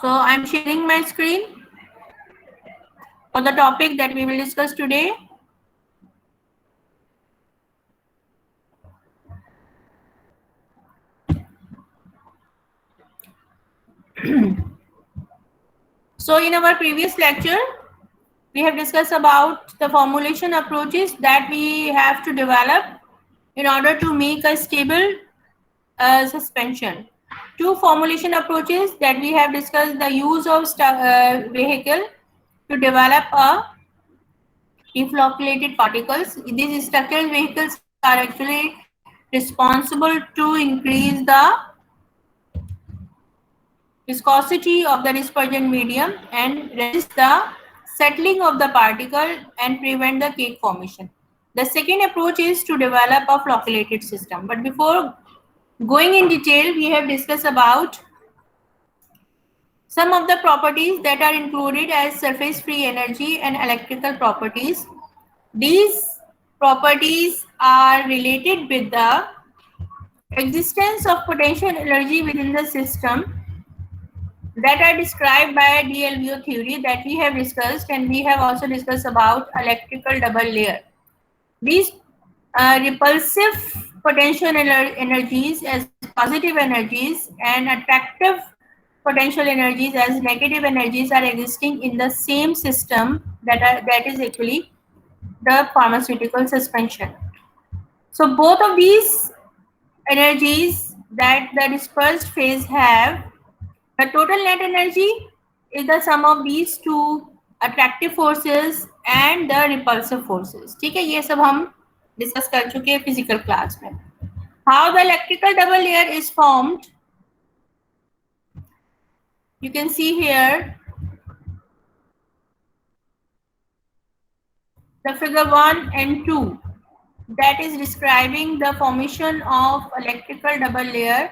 So I'm sharing my screen for the topic that we will discuss today. So in our previous lecture, we have discussed about the formulation approaches that we have to develop in order to make a stable suspension. Two formulation approaches that we have discussed: the use of vehicle to develop a deflocculated particles. These structural vehicles are actually responsible to increase the viscosity of the dispersion medium and resist the settling of the particle and prevent the cake formation. The second approach is to develop a flocculated system. But before going in detail, we have discussed about some of the properties that are included as surface free energy and electrical properties. These properties are related with the existence of potential energy within the system that are described by DLVO theory that we have discussed, and we have also discussed about electrical double layer. These repulsive potential energies as positive energies and attractive potential energies as negative energies are existing in the same system that is actually the pharmaceutical suspension. So both of these energies that the dispersed phase have, the total net energy is the sum of these two attractive forces and the repulsive forces. ठीक है, ये सब हम discuss कर चुके हैं physical class में. How the electrical double layer is formed, you can see here the figure 1 and 2 that is describing the formation of electrical double layer.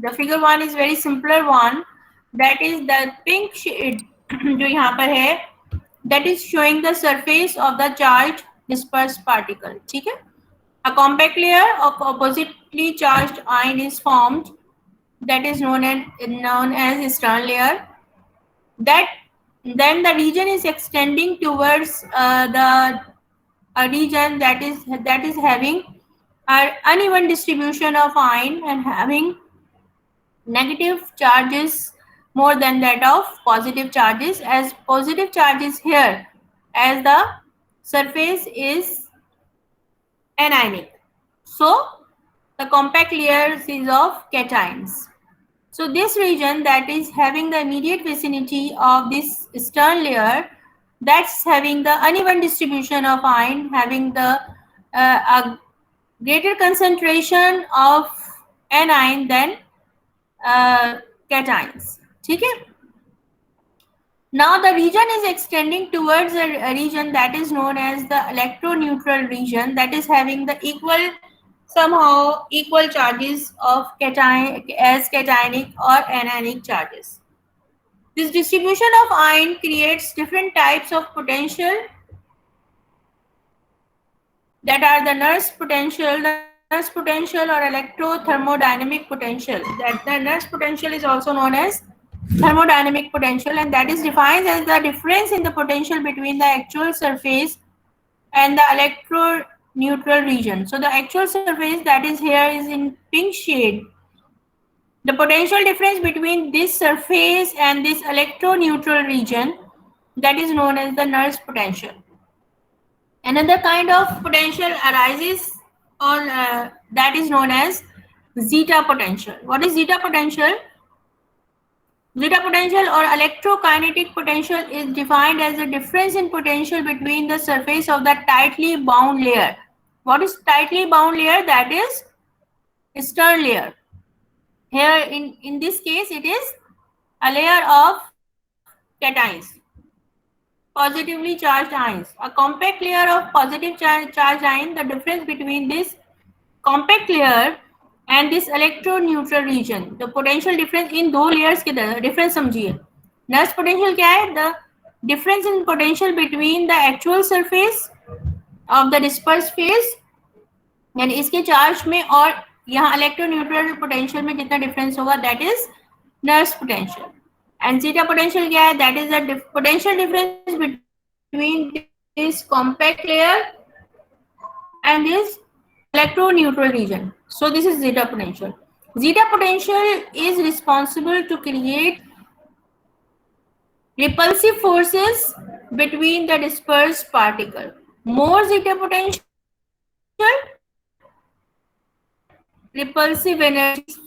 The figure 1 is very simpler one, that is the pink shade जो यहाँ पर है, that is showing the surface of the charged dispersed particle. ठीक है, a compact layer of oppositely charged ion is formed that is known as Stern layer. That then the region is extending towards the a region that is having an uneven distribution of ion and having negative charges more than that of positive charges, as positive charges here as the surface is anionic. So the compact layer is of cations. So this region that is having the immediate vicinity of this Stern layer, that's having the uneven distribution of ion, having the a greater concentration of anion than cations. ठीक है. Now the region is extending towards a region that is known as the electroneutral region, that is having the somehow equal charges of cationic or anionic charges. This distribution of ion creates different types of potential that are the Nernst potential or electrothermodynamic potential. That the Nernst potential is also known as thermodynamic potential, and that is defined as the difference in the potential between the actual surface and the electroneutral region. So the actual surface that is here is in pink shade. The potential difference between this surface and this electroneutral region, that is known as the Nernst potential. Another kind of potential arises on that is known as zeta potential. What is zeta potential? Zeta potential or electrokinetic potential is defined as the difference in potential between the surface of the tightly bound layer. What is tightly bound layer? That is Stern layer. Here in this case it is a layer of cations, positively charged ions. A compact layer of positive charged ion, the difference between this compact layer and this electroneutral region, the potential difference in दो layers के difference समझिए. Nernst potential क्या है? The difference in potential between the actual surface of the dispersed phase यानी इसके charge में और यहाँ electroneutral potential में जितना difference होगा, that is Nernst potential. And zeta potential क्या है? That is the potential difference between this compact layer and this electroneutral region. So this is zeta potential. Zeta potential is responsible to create repulsive forces between the dispersed particle. More zeta potential, repulsive energies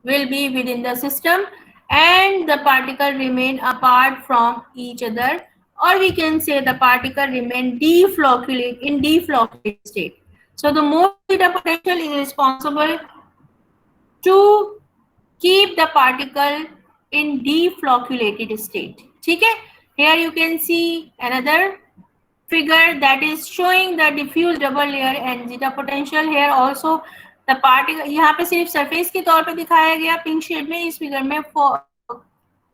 will be within the system and the particle remain apart from each other, or we can say the particle remain deflocculated state. So the more zeta potential is responsible to keep the particle in deflocculated state. ठीक है? Here you can see another figure that is showing the diffuse double layer and zeta potential. Here also the particle, यहाँ पे सिर्फ surface के तौर पे दिखाया गया pink shade में, इस figure में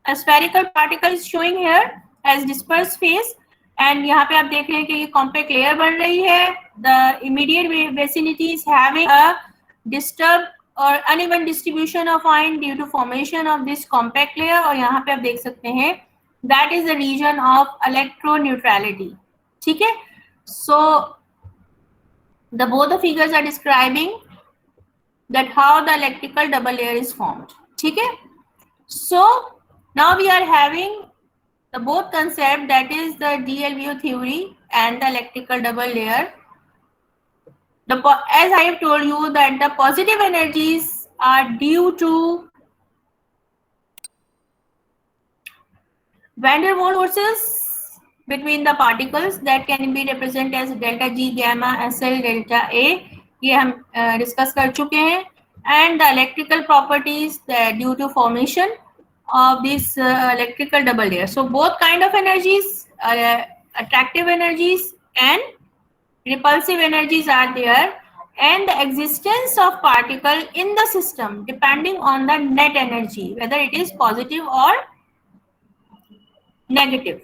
a spherical particle is showing here as dispersed phase, and यहाँ पे आप देख रहे हैं कि ये compact layer बन रही है. The immediate vicinity is having a disturbed or uneven distribution of ion due to formation of this compact layer, और यहाँ पे आप देख सकते हैं that is the region of electroneutrality. ठीक है? So the both the figures are describing that how the electrical double layer is formed. ठीक है? So now we are having the both concept, that is the DLVO theory and the electrical double layer. As I have told you that the positive energies are due to van der Waals forces between the particles that can be represented as delta G, gamma, SL, delta A. ये हम discuss कर चुके हैं. And the electrical properties that due to formation of this electrical double layer. So both kind of energies, attractive energies and repulsive energies are there, and the existence of particle in the system depending on the net energy, whether it is positive or negative.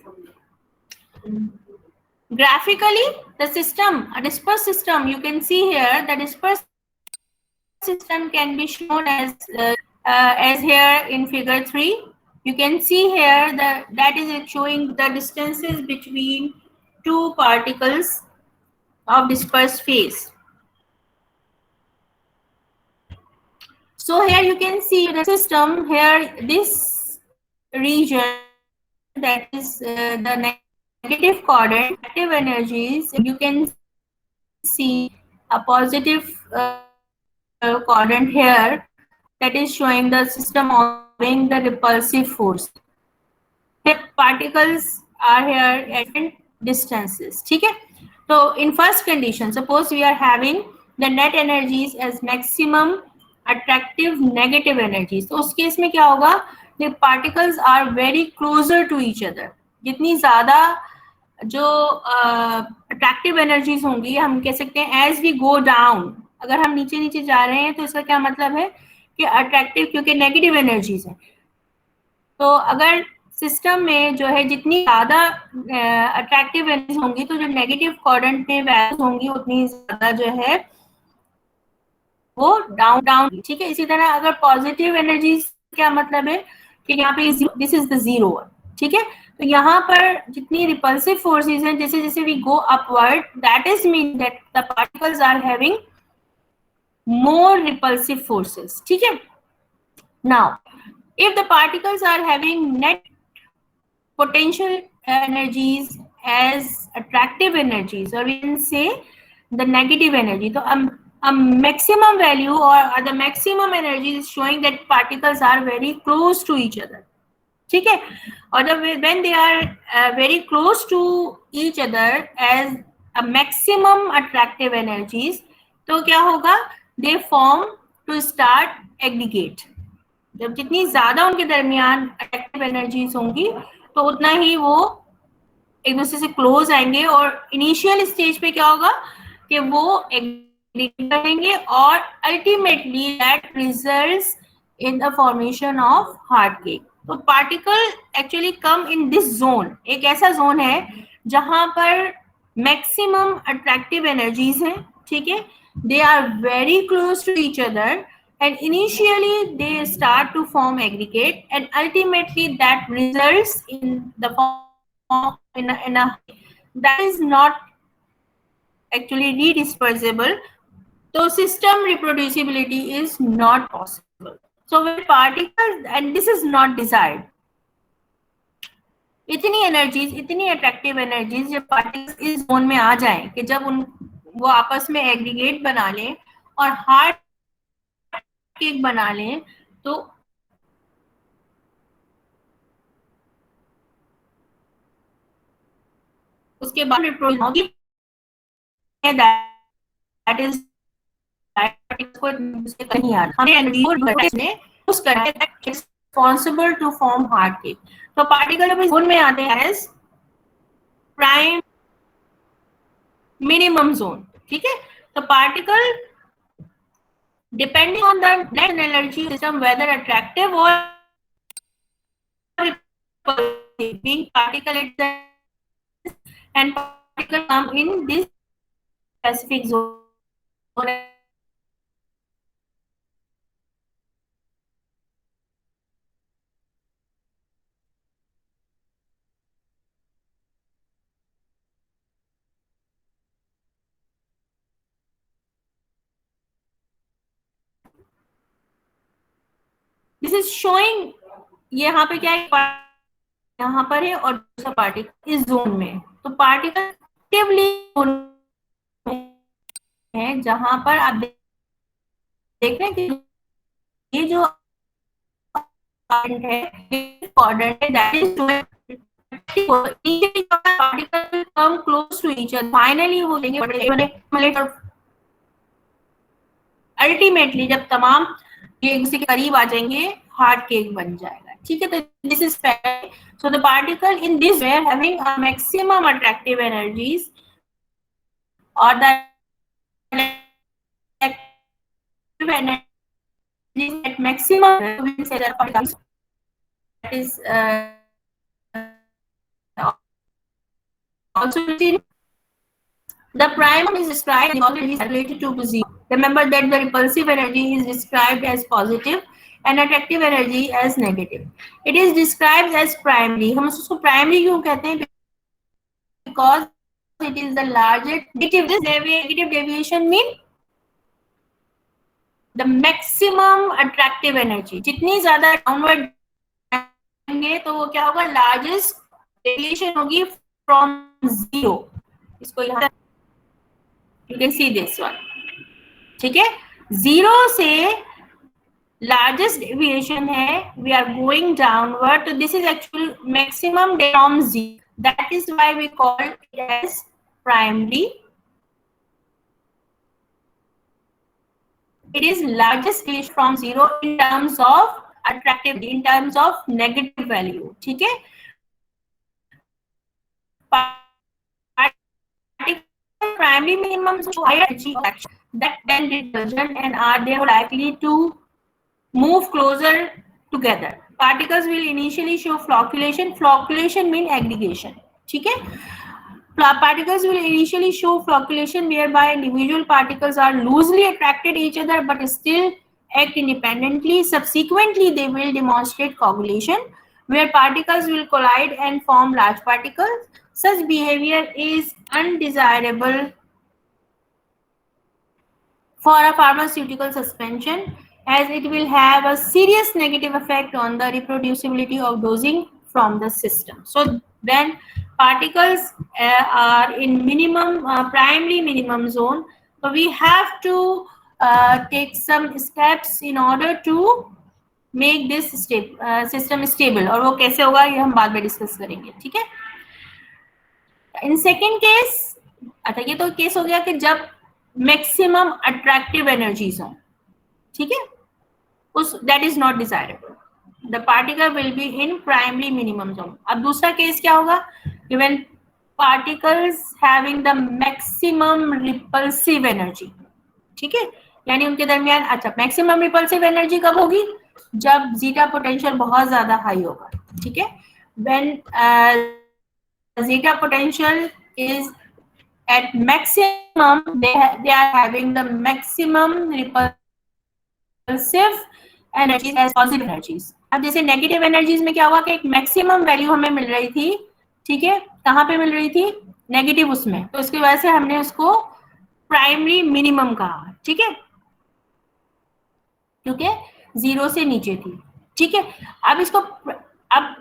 Graphically, the system, a dispersed system, you can see here the dispersed system can be shown as here in figure 3. You can see here that is showing the distances between two particles of dispersed phase. So here you can see the system here, this region that is the negative quadrant, active energies, you can see a positive quadrant here that is showing the system having the repulsive force. The particles are here at different distances. ठीक है? So in first condition, suppose we are having the net energies as maximum attractive negative energies. तो उस case में क्या होगा? The particles are very closer to each other. जितनी ज़्यादा जो attractive energies होंगी, हम कह सकते हैं as we go down, अगर हम नीचे नीचे जा रहे हैं तो इसका क्या मतलब है कि attractive, क्योंकि negative energies है, तो अगर सिस्टम में जो है जितनी ज़्यादा अट्रैक्टिव एनर्जी होंगी तो जो नेगेटिव क्वाड्रेंट में वैल्यूज होंगी उतनी ज़्यादा जो है वो डाउन. ठीक है? इसी तरह अगर पॉजिटिव एनर्जी, क्या मतलब है कि यहाँ पे दिस इज द जीरो. ठीक है? तो यहाँ पर जितनी रिपल्सिव फोर्सेस हैं, जैसे जैसे we go upward, that is mean that the particles are having more repulsive forces. ठीक है? Now if the particles are having net potential energies as attractive energies, or we can say the negative energy, so a maximum value or the maximum energy is showing that particles are very close to each other. ठीक है? और when they are very close to each other as a maximum attractive energies, तो क्या होगा? They form to start aggregate. जब जितनी ज्यादा उनके दरमियान अट्रैक्टिव एनर्जीज होंगी तो उतना ही वो एक दूसरे से क्लोज आएंगे, और इनिशियल स्टेज पे क्या होगा कि वो एग्रीगेट करेंगे और ultimately that results in the formation of hard cake. तो particle actually come in this zone, एक ऐसा जोन है जहां पर मैक्सिमम अट्रैक्टिव एनर्जीज हैं. ठीक है? They are very close to each other and initially they start to form aggregate, and ultimately that results in the form in a that is not actually redispersible. So system reproducibility is not possible. So when particles, and this is not desired, इतनी energies, इतनी attractive energies जब particles इस zone में आ जाएं कि जब उन वो आपस में एग्रीगेट बना लें और हार्ड केक बना लें, तो उसके बाद रिप्रोड्यूस होगी, दैट इज को कहीं आता हमें एनर्जी में यूज करना है, that is responsible to form hard cake. तो पार्टिकल जब इस जोन में आते हैं एज प्राइम मिनिमम जोन, ठीक है. तो particle depending on the net energy system, whether attractive or repulsive, being particle itself, and particle come in this specific zone. This is showing, ये यहाँ पे क्या है, यहाँ पर है और दूसरा पार्टिकल इस जोन में. तो पार्टिकल एक्टिवली है जहां पर आप देख रहे हैं कि ये जो है quadrant है, that is particle come close to each other. Finally वो लेंगे अल्टीमेटली जब तमाम ये उसी के करीब आ जाएंगे, हार्ड केक बन जाएगा. ठीक है. तो this is fact. So the particle in this way having a maximum attractive energies और the energies at maximum, we say that particles that is also the prime is described is related to zero. Remember that the repulsive energy is described as positive and attractive energy as negative. It is described as primary. हम उसको primary क्यों कहते हैं? Because it is the largest. Negative deviation mean the maximum attractive energy. जितनी ज़्यादा downward जाएंगे तो वो क्या होगा? Largest deviation होगी from zero. इसको यहाँ you can see this one. ठीक है. जीरो से लार्जेस्ट डेविएशन है, वी आर गोइंग डाउनवर्ड. तो this is actual maximum from zero. That is why we call it as primary. It is largest deviation from zero in terms of attractivity, in terms of negative value. ठीक है. Primary minimum higher energy action that then repulsion and are they likely to move closer together. Particles will initially show flocculation. Flocculation mean aggregation. ठीक है. Particles will initially show flocculation whereby individual particles are loosely attracted each other but still act independently. Subsequently, they will demonstrate coagulation where particles will collide and form large particles. Such behavior is undesirable for a pharmaceutical suspension as it will have a serious negative effect on the reproducibility of dosing from the system. So then particles are in minimum primary minimum zone. So we have to take some steps in order to make this system stable. और वो कैसे होगा ये हम बाद में discuss करेंगे. ठीक है. इन सेकेंड केस, अच्छा ये तो केस हो गया कि जब मैक्सिमम अट्रैक्टिव एनर्जीज हो. ठीक है. उस that is not desirable. The particle will be in primary minimum zone. अब दूसरा केस क्या होगा? Even particles having the maximum repulsive energy. ठीक है. यानी उनके दरमियान, अच्छा मैक्सिमम रिपल्सिव एनर्जी कब होगी? जब जीटा पोटेंशियल बहुत ज्यादा हाई होगा. ठीक है. When zeta potential is at maximum, they are having the maximum repulsive repulsive energies as positive energies. अब जैसे नेगेटिव एनर्जीज में क्या हुआ कि एक मैक्सिमम वैल्यू हमें मिल रही थी, ठीक है, कहाँ पे मिल रही थी, नेगेटिव उसमें, तो इसकी वजह से हमने उसको प्राइमरी मिनिमम कहा, ठीक है, क्योंकि 0 से नीचे थी, ठीक है। अब इसको, अब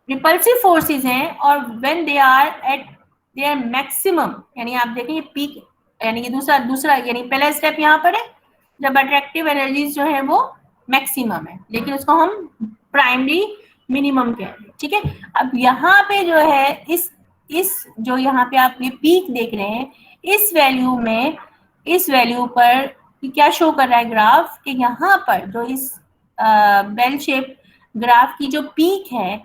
रिपल्सिव फोर्सेस हैं और when they are at their maximum, यानी आप देखें पीक, यानी कि दूसरा यानी पहला स्टेप यहाँ पर है जब अट्रैक्टिव एनर्जीज जो है वो मैक्सिमम है, लेकिन उसको हम प्राइमरी मिनिमम कह रहे हैं, ठीक है। अब यहाँ पे जो है इस जो यहाँ पे आप ये पीक देख रहे हैं, इस वैल्यू में, इस वैल्यू पर क्या शो कर रहा है ग्राफ कि यहाँ पर जो इस बेल शेप ग्राफ की जो पीक है,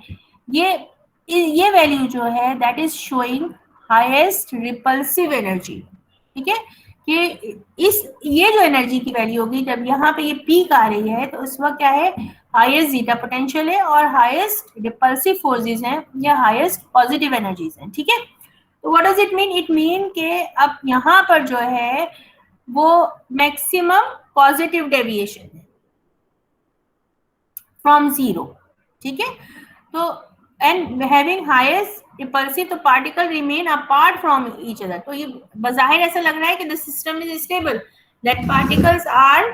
ये वैल्यू जो है that is showing highest repulsive energy, ठीक है, कि ये जो एनर्जी की वैल्यू होगी जब यहाँ पे ये पीक आ रही है तो उस वक्त क्या है, हाईएस्ट जीटा पोटेंशियल है और हाईएस्ट रिपल्सिव फोर्सेस हैं या हाईएस्ट पॉजिटिव एनर्जीज हैं, ठीक है। तो what does it mean, it mean कि अब यहाँ पर जो है वो मैक्सिमम पॉजिटिव डेविएशन है फ्रॉम 0, ठीक है। तो एंड हैविंग हाईएस्ट रिपल्सिव, तो particle remain apart from each other, तो ये बजाहिर ऐसा लग रहा है कि the system is stable, that particles are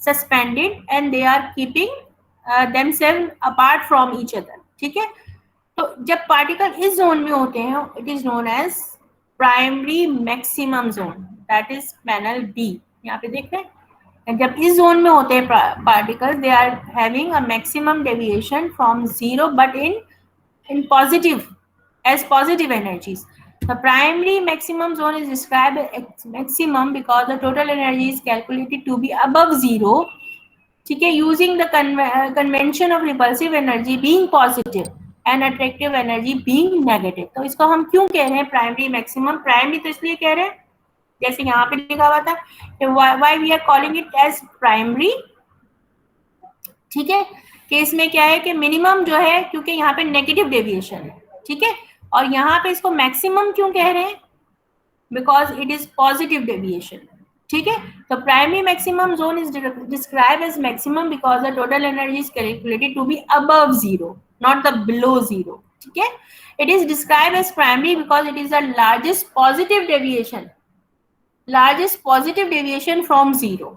suspended and they are keeping themself apart from each other, ठीक है। तो जब पार्टिकल इस जोन में होते हैं it is known as primary maximum zone, that is panel B, यहाँ पे देख रहे हैं, जब इस जोन में होते हैं particles they are having a maximum deviation from 0 but in positive, as positive energies. The primary maximum zone is described as maximum because the total energy is calculated to be above 0, ठीक है, using the convention of repulsive energy being positive and attractive energy being negative. तो इसको हम क्यों कह रहे हैं primary maximum, primary तो इसलिए कह रहे हैं जैसे यहाँ पे लिखा हुआ था why we are calling it as primary, ठीक है, कि इसमें क्या है कि मिनिमम जो है क्योंकि यहाँ पे नेगेटिव डेविएशन है, ठीक है, और यहाँ पे इसको मैक्सिमम क्यों कह रहे हैं, because it is positive deviation, ठीक है। तो primary maximum zone is describe as maximum because the total energy is calculated to be above 0, not the below 0, ठीक है। It is describe as primary because it is the largest positive deviation from 0,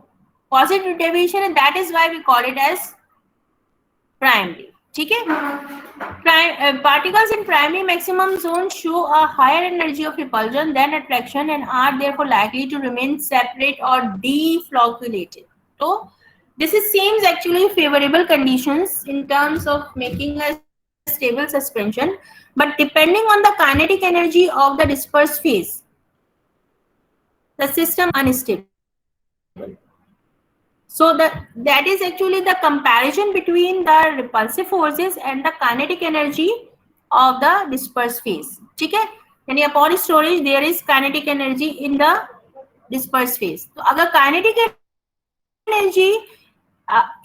positive deviation, and that is why we call it as primary, ठीक है। Particles in primary maximum zone show a higher energy of repulsion than attraction and are therefore likely to remain separate or deflocculated. So this seems actually favorable conditions in terms of making a stable suspension, but depending on the kinetic energy of the dispersed phase, the system unstable. So that is actually the comparison between the repulsive forces and the kinetic energy of the dispersed phase, ठीक है, यानी upon storage there is kinetic energy in the dispersed phase. तो अगर kinetic energy,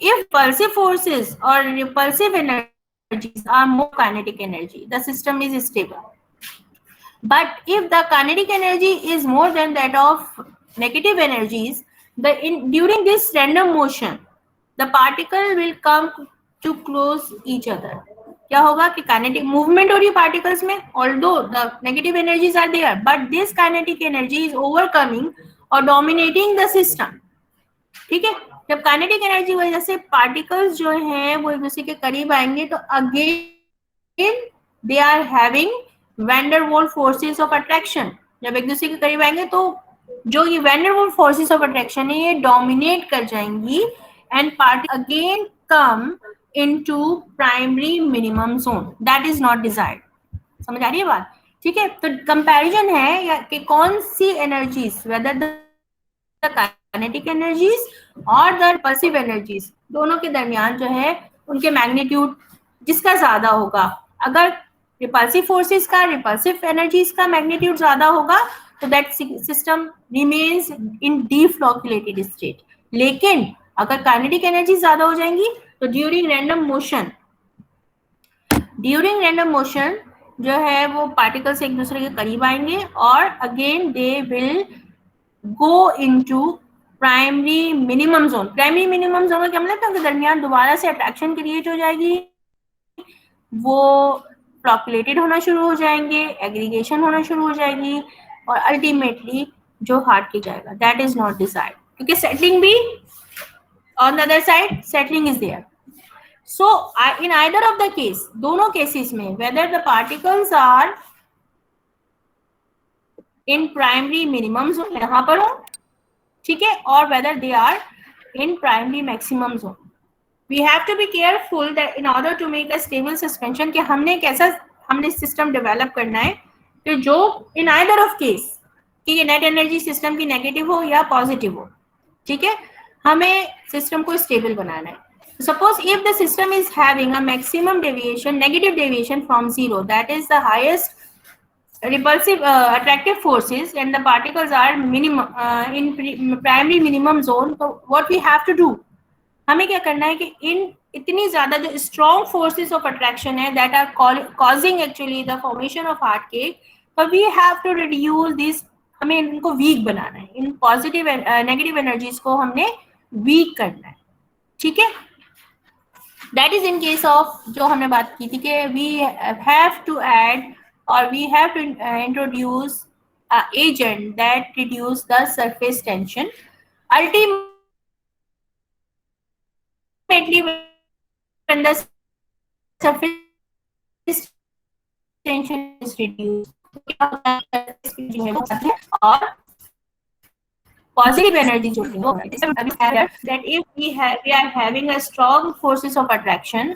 if repulsive forces or repulsive energies are more kinetic energy, the system is stable. But if the kinetic energy is more than that of negative energies, during this random motion the particle will come to close each other. क्या होगा कि kinetic movement हो रही है particles में, although the negative energies are there, but this kinetic energy is overcoming or dominating the system, ठीक है। जब kinetic energy की वजह से particles जो हैं वो एक दूसरे के करीब आएंगे तो again they are having van der Waals forces of attraction, जब एक दूसरे के करीब आएंगे तो जो ये van der Waals forces of attraction है ये डोमिनेट कर जाएंगी and party again come into primary minimum zone, that is not desired. समझ आ रही है बात, ठीक है। तो कंपैरिजन है या कि कौन सी energies, whether the kinetic energies और द रिपल्सिव एनर्जीज, दोनों के दरमियान जो है उनके मैग्नीट्यूड जिसका ज्यादा होगा, अगर रिपल्सिव फोर्सेस का, रिपल्सिव एनर्जीज का मैग्नीट्यूड ज्यादा होगा तो that system remains in deflocculated state. लेकिन अगर काइनेटिक एनर्जी ज्यादा हो जाएंगी तो ड्यूरिंग रैंडम मोशन जो है वो पार्टिकल्स एक दूसरे के करीब आएंगे और again they will go into primary minimum zone. Primary minimum zone का क्या मतलब है, उनके दरमियान दोबारा से अट्रैक्शन क्रिएट हो जाएगी, वो फ्लॉक्युलेटेड होना शुरू हो जाएंगे, एग्रीगेशन होना शुरू हो जाएगी, और अल्टीमेटली जो हार्ट की जाएगा, दैट इज नॉट डिजायर्ड, क्योंकि सेटलिंग भी on the other side settling is there. So in either of the case, दोनों केसेस में, whether the particles are in primary minimum zone, यहाँ पर हो, ठीक है, और whether they are in primary maximum zone, we have to be careful that in order to make a stable suspension कि हमने सिस्टम डेवलप करना है तो जो इन आइदर ऑफ केस कि ये नेट एनर्जी सिस्टम की नेगेटिव हो या पॉजिटिव हो, ठीक है, हमें सिस्टम को स्टेबल बनाना है। Suppose if the system is having a maximum deviation, negative deviation from zero, that is the highest repulsive attractive forces and the particles are minimum in primary minimum zone, so what we have to do, हमें क्या करना है कि इन इतनी ज्यादा जो strong forces of attraction है that are causing actually the formation of hard cake, तो we have to reduce this, हमें इनको वीक बनाना है, इन पॉजिटिव नेगेटिव एनर्जीज को हमने वीक करना है, ठीक है। That is in case of जो हमने बात की थी कि वी हैव टू ऐड और we have to introduce agent that reduce the surface tension. Ultimately, when the surface tension is reduced, और positive energy जो है, that if we are having a strong forces of attraction,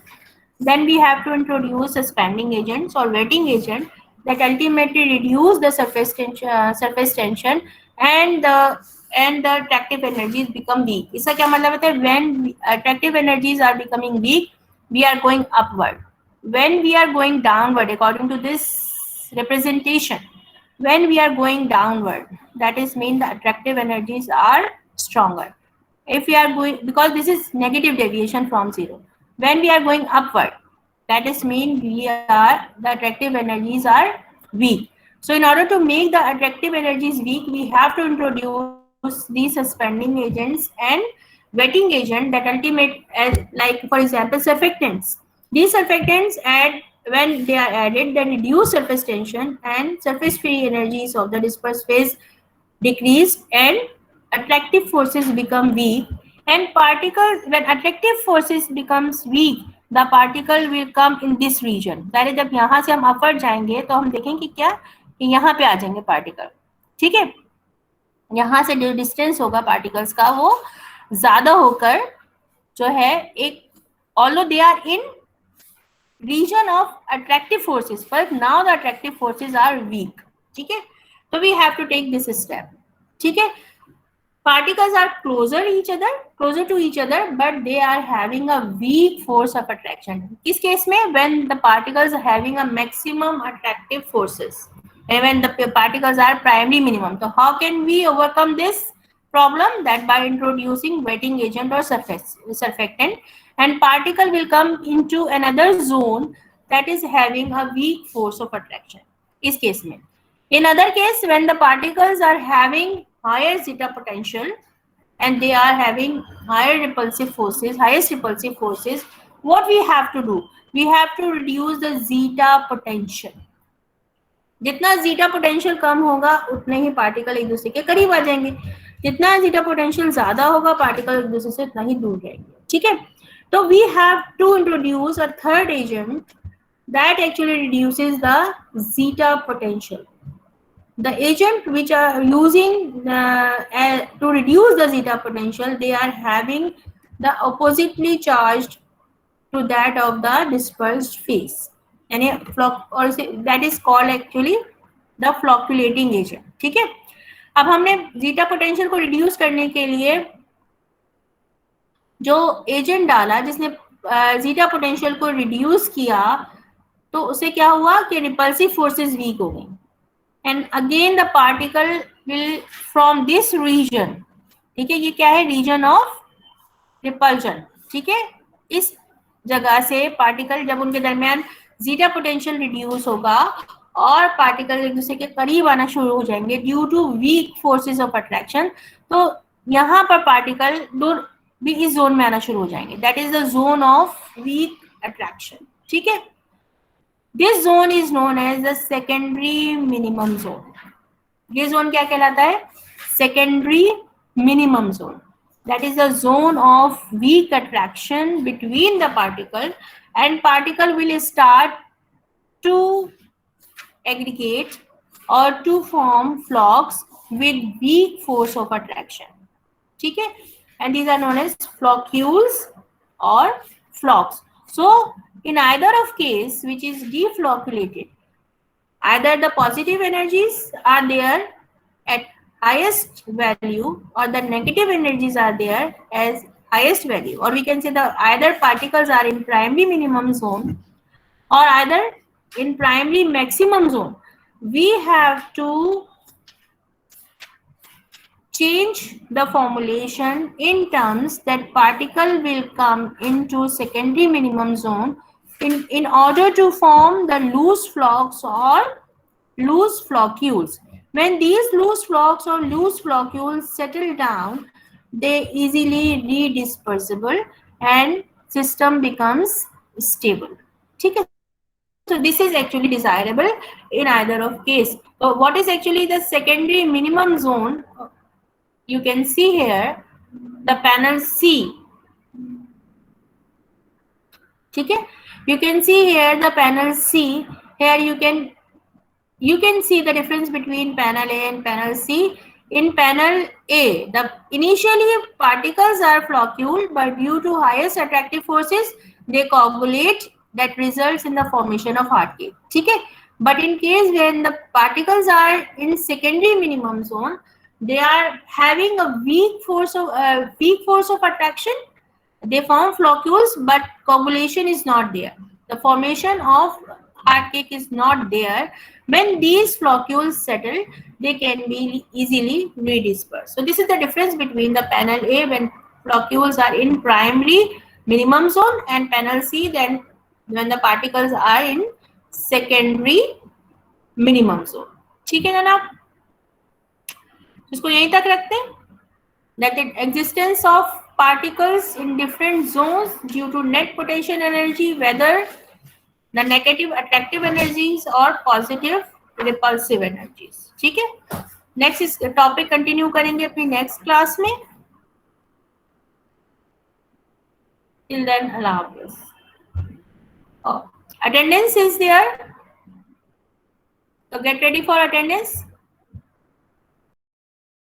then we have to introduce suspending agents or wetting agent that ultimately reduce the surface tension and the attractive energies become weak. इसका क्या मतलब होता है, when attractive energies are becoming weak, we are going upward. When we are going downward, according to this representation, when we are going downward, that is mean the attractive energies are stronger. If we are going, because this is negative deviation from zero, when we are going upward, that is mean the attractive energies are weak. So in order to make the attractive energies weak, we have to introduce these suspending agents and wetting agent that ultimate, as like for example surfactants. These surfactants add, when they are added, they reduce surface tension and surface free energies of the dispersed phase decrease and attractive forces become weak, and particles, when attractive forces becomes weak, the particle will come in this region, that is जब यहाँ से हम upward जाएंगे तो हम देखेंगे कि क्या, कि यहाँ पे आ जाएंगे पार्टिकल, ठीक है, यहाँ से जो डिस्टेंस होगा पार्टिकल्स का वो ज्यादा होकर जो है एक, although they are in region of attractive forces, but now the attractive forces are weak, ठीक है, तो we have to take this step, ठीक है। Particles are closer to each other, but they are having a weak force of attraction. किस case में, when the particles are having a maximum attractive forces and when the particles are primary minimum. So how can we overcome this problem? That by introducing wetting agent or surfactant, and particle will come into another zone that is having a weak force of attraction. इस case में, in other case, when the particles are having higher zeta potential and they are having highest repulsive forces, what we have to do, we have to reduce the zeta potential. जितना zeta potential कम होगा उतने ही particle एक दूसरे के करीब आ जाएंगे, जितना zeta potential ज्यादा होगा पार्टिकल एक दूसरे से उतना ही दूर जाएंगे, ठीक है। तो we have to introduce a third agent that actually reduces the zeta potential. The agent which are using to reduce the zeta potential, they are having the oppositely charged to that of the dispersed phase, यानी or that is called actually the flocculating agent, ठीक है। अब हमने zeta potential को reduce करने के लिए जो एजेंट डाला जिसने zeta potential को reduce किया, तो उसे क्या हुआ कि repulsive forces weak हो गई, and again the particle will from this region, ठीक है, ये क्या है, रीजन ऑफ रिपल्जन, ठीक है, इस जगह से पार्टिकल जब उनके दरमियान जीटा पोटेंशियल रिड्यूस होगा और पार्टिकल एक दूसरे के करीब आना शुरू हो जाएंगे due to weak forces of attraction, तो यहाँ पर पार्टिकल भी इस जोन में आना शुरू हो जाएंगे. That is the zone of weak attraction. ठीक है. This zone is known as the secondary minimum zone. ये जोन क्या कहलाता है? Secondary minimum zone. That is the zone of weak attraction between the particle, and particle will start to aggregate or to form flocks with weak force of attraction. ठीक है. And these are known as floccules or flocks. So in either of case which is deflocculated, either the positive energies are there at highest value or the negative energies are there as highest value, or we can say the either particles are in primary minimum zone or either in primary maximum zone. We have to change the formulation in terms that particle will come into secondary minimum zone in order to form the loose flocks or loose floccules. When these loose flocks or loose floccules settle down, they easily redispersible and system becomes stable. ठीक है. So this is actually desirable in either of case. So what is actually the secondary minimum zone? You can see here the panel C. ठीक है. You can see here the panel C. Here you can see the difference between panel A and panel C. In panel A, the initially particles are floccule, but due to highest attractive forces, they coagulate. That results in the formation of heart cake. ठीक है. But in case when the particles are in secondary minimum zone, they are having a weak force of attraction. They form floccules, but coagulation is not there. The formation of heart cake is not there. When these floccules settle, they can be easily redispersed. So this is the difference between the panel A when floccules are in primary minimum zone and panel C then when the particles are in secondary minimum zone. ठीक है जनाब. इसको यहीं तक रखते हैं. That the existence of particles in different zones due to net potential energy, whether the negative attractive energies or positive repulsive energies. ठीक है. नेक्स्ट इस टॉपिक कंटिन्यू करेंगे अपनी नेक्स्ट क्लास में. Till then, Allah Hafiz. Oh, attendance is there. So get ready for attendance.